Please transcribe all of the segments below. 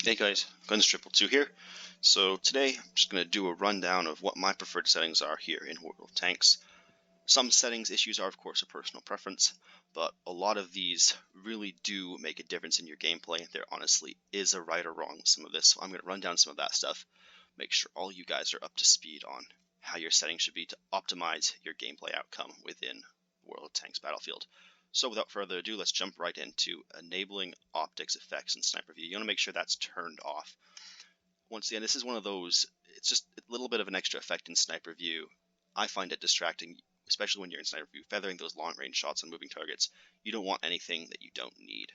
Hey guys, Guns222 here. So today I'm just going to do a rundown of what my preferred settings are here in World of Tanks. Some settings issues are of course a personal preference, but a lot of these really do make a difference in your gameplay. There honestly is a right or wrong with some of this, so I'm going to run down some of that stuff, make sure all you guys are up to speed on how your settings should be to optimize your gameplay outcome within World of Tanks Battlefield. So without further ado, let's jump right into enabling optics effects in Sniper View. You want to make sure that's turned off. Once again, this is one of those, it's just a little bit of an extra effect in Sniper View. I find it distracting, especially when you're in Sniper View, feathering those long range shots on moving targets. You don't want anything that you don't need.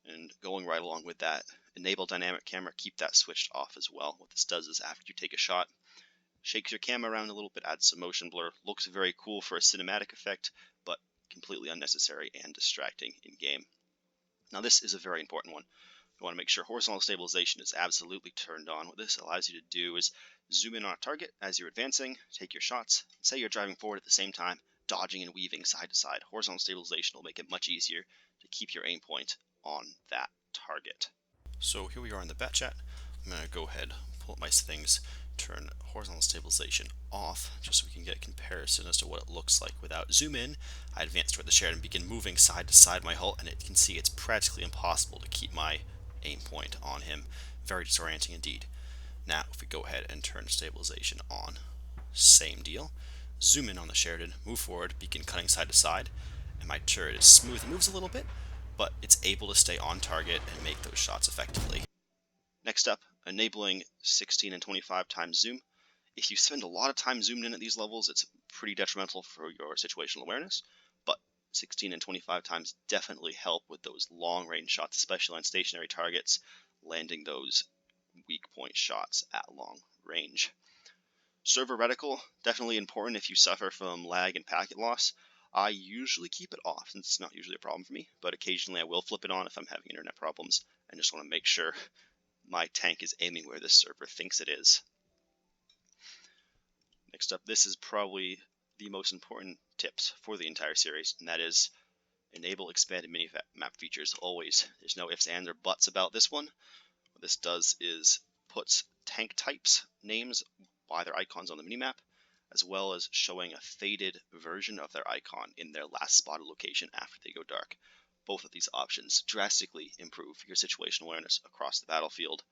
And going right along with that, enable dynamic camera, keep that switched off as well. What this does is after you take a shot, shakes your camera around a little bit, adds some motion blur, looks very cool for a cinematic effect, but completely unnecessary and distracting in game. Now this is a very important one. You want to make sure horizontal stabilization is absolutely turned on. What this allows you to do is zoom in on a target as you're advancing, take your shots, and say you're driving forward at the same time, dodging and weaving side to side. Horizontal stabilization will make it much easier to keep your aim point on that target. So here we are in the bat chat. I'm going to go ahead, pull up my settings, turn horizontal stabilization off, just so we can get a comparison as to what it looks like without zoom in. I advance toward the Sheridan and begin moving side to side my hull, and it can see it's practically impossible to keep my aim point on him. Very disorienting indeed. Now if we go ahead and turn stabilization on, same deal. Zoom in on the Sheridan, move forward, begin cutting side to side, and my turret is smooth. It moves a little bit, but it's able to stay on target and make those shots effectively. Next up, enabling 16 and 25 times zoom. If you spend a lot of time zoomed in at these levels, it's pretty detrimental for your situational awareness, but 16 and 25 times definitely help with those long range shots, especially on stationary targets, landing those weak point shots at long range. Server reticle, definitely important if you suffer from lag and packet loss. I usually keep it off since it's not usually a problem for me, but occasionally I will flip it on if I'm having internet problems and just want to make sure my tank is aiming where this server thinks it is. Next up, this is probably the most important tips for the entire series, and that is enable expanded mini-map features always. There's no ifs, ands, or buts about this one. What this does is puts tank types names by their icons on the minimap, as well as showing a faded version of their icon in their last spotted location after they go dark. Both of these options drastically improve your situational awareness across the battlefield,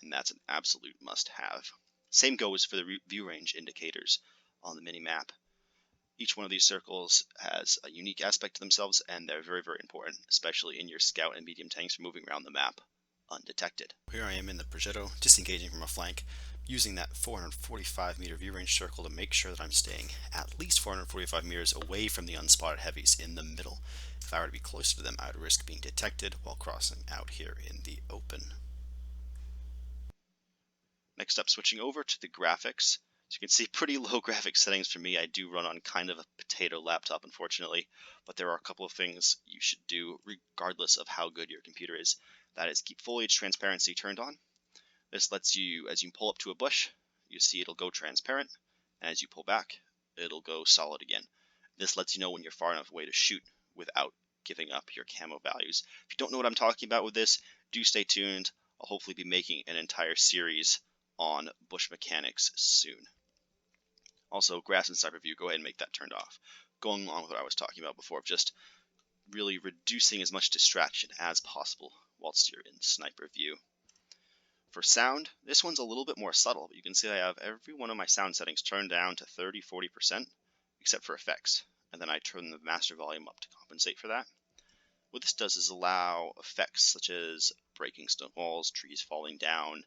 and that's an absolute must-have. Same goes for the view range indicators on the minimap. Each one of these circles has a unique aspect to themselves, and they're very, very important, especially in your scout and medium tanks for moving around the map undetected. Here I am in the Progetto, disengaging from a flank, using that 445 meter view range circle to make sure that I'm staying at least 445 meters away from the unspotted heavies in the middle. If I were to be closer to them, I would risk being detected while crossing out here in the open. Next up, switching over to the graphics. As you can see, pretty low graphics settings for me. I do run on kind of a potato laptop, unfortunately, but there are a couple of things you should do regardless of how good your computer is. That is, keep foliage transparency turned on. This lets you, as you pull up to a bush, you see it'll go transparent, and as you pull back, it'll go solid again. This lets you know when you're far enough away to shoot without giving up your camo values. If you don't know what I'm talking about with this, do stay tuned. I'll hopefully be making an entire series on bush mechanics soon. Also, grass and Sniper View, go ahead and make that turned off. Going along with what I was talking about before, of just really reducing as much distraction as possible whilst you're in Sniper View. For sound, this one's a little bit more subtle, but you can see I have every one of my sound settings turned down to 30-40%, except for effects, and then I turn the master volume up to compensate for that. What this does is allow effects such as breaking stone walls, trees falling down,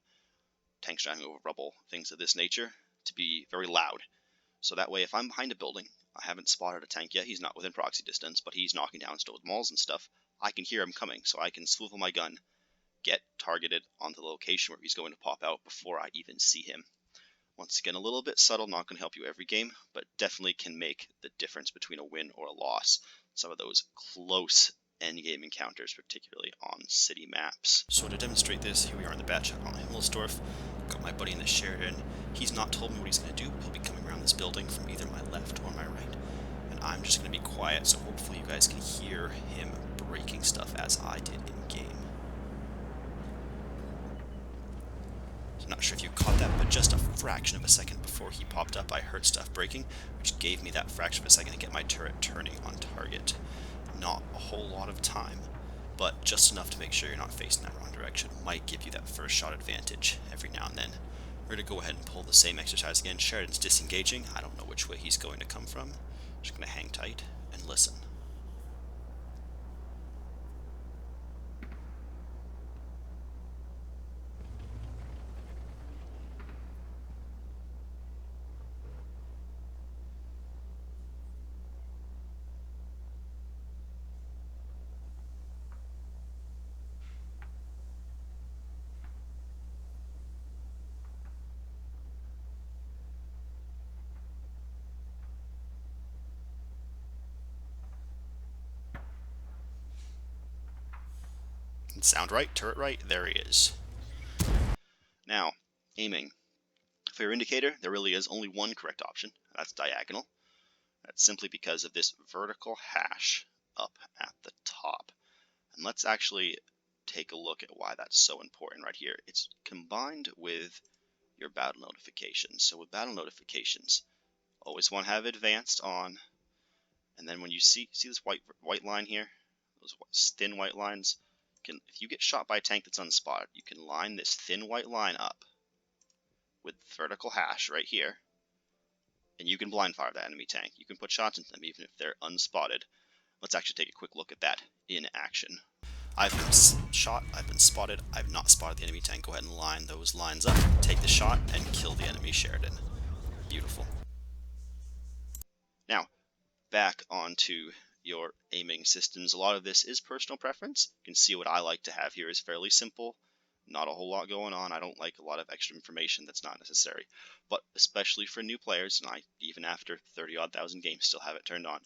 tanks driving over rubble, things of this nature, to be very loud. So that way, if I'm behind a building, I haven't spotted a tank yet, he's not within proxy distance, but he's knocking down stone walls and stuff, I can hear him coming, so I can swivel my gun, get targeted onto the location where he's going to pop out before I even see him. Once again, a little bit subtle, not going to help you every game, but definitely can make the difference between a win or a loss. Some of those close endgame encounters, particularly on city maps. So to demonstrate this, here we are in the bat chat on Himmelsdorf. Got my buddy in the Sheridan. He's not told me what he's going to do. He'll be coming around this building from either my left or my right. And I'm just going to be quiet, so hopefully you guys can hear him breaking stuff as I did in game. I'm not sure if you caught that, but just a fraction of a second before he popped up, I heard stuff breaking, which gave me that fraction of a second to get my turret turning on target. Not a whole lot of time, but just enough to make sure you're not facing that wrong direction. Might give you that first shot advantage every now and then. We're going to go ahead and pull the same exercise again. Sheridan's disengaging. I don't know which way he's going to come from. Just going to hang tight and listen. Sound right, turret right, there he is. Now, aiming. For your indicator, there really is only one correct option, and that's diagonal. That's simply because of this vertical hash up at the top. And let's actually take a look at why that's so important right here. It's combined with your battle notifications. So with battle notifications, always want to have advanced on, and then when you see this white line here, those thin white lines, if you get shot by a tank that's unspotted, you can line this thin white line up with vertical hash right here, and you can blind fire that enemy tank. You can put shots into them even if they're unspotted. Let's actually take a quick look at that in action. I've been shot, I've been spotted, I've not spotted the enemy tank. Go ahead and line those lines up, take the shot, and kill the enemy Sheridan. Beautiful. Now, back onto your aiming systems. A lot of this is personal preference. You can see what I like to have here is fairly simple. Not a whole lot going on. I don't like a lot of extra information that's not necessary. But especially for new players, and I, even after 30-odd thousand games, still have it turned on,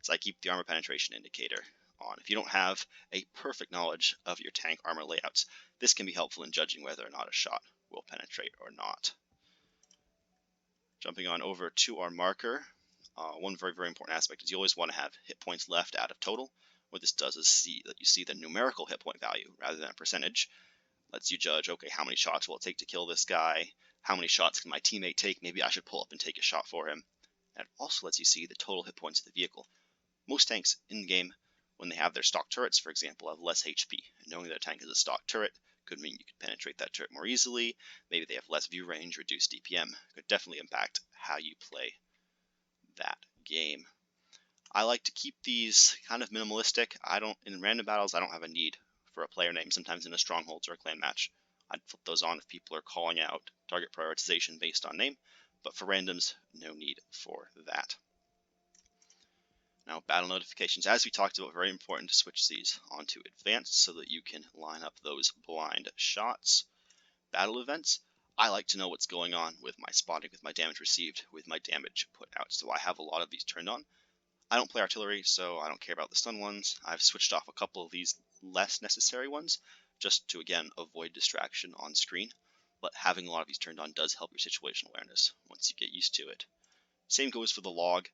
so I keep the armor penetration indicator on. If you don't have a perfect knowledge of your tank armor layouts, this can be helpful in judging whether or not a shot will penetrate or not. Jumping on over to our marker, one very, very important aspect is you always want to have hit points left out of total. What this does is you see the numerical hit point value rather than a percentage. Lets you judge, okay, how many shots will it take to kill this guy? How many shots can my teammate take? Maybe I should pull up and take a shot for him. And it also lets you see the total hit points of the vehicle. Most tanks in the game, when they have their stock turrets, for example, have less HP. And knowing that a tank is a stock turret could mean you could penetrate that turret more easily. Maybe they have less view range, reduced DPM. Could definitely impact how you play that game. I like to keep these kind of minimalistic. In random battles, I don't have a need for a player name. Sometimes in a strongholds or a clan match, I'd flip those on if people are calling out target prioritization based on name, but for randoms, no need for that. Now, battle notifications, as we talked about, very important to switch these onto advanced so that you can line up those blind shots. Battle events, I like to know what's going on with my spotting, with my damage received, with my damage put out, so I have a lot of these turned on. I don't play artillery, so I don't care about the stun ones. I've switched off a couple of these less necessary ones, just to, again, avoid distraction on screen. But having a lot of these turned on does help your situational awareness once you get used to it. Same goes for the log.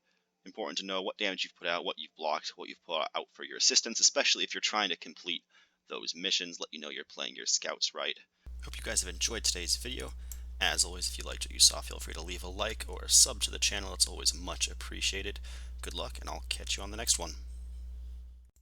Important to know what damage you've put out, what you've blocked, what you've put out for your assistance, especially if you're trying to complete those missions, let you know you're playing your scouts right. Hope you guys have enjoyed today's video. As always, if you liked what you saw, feel free to leave a like or a sub to the channel. It's always much appreciated. Good luck, and I'll catch you on the next one.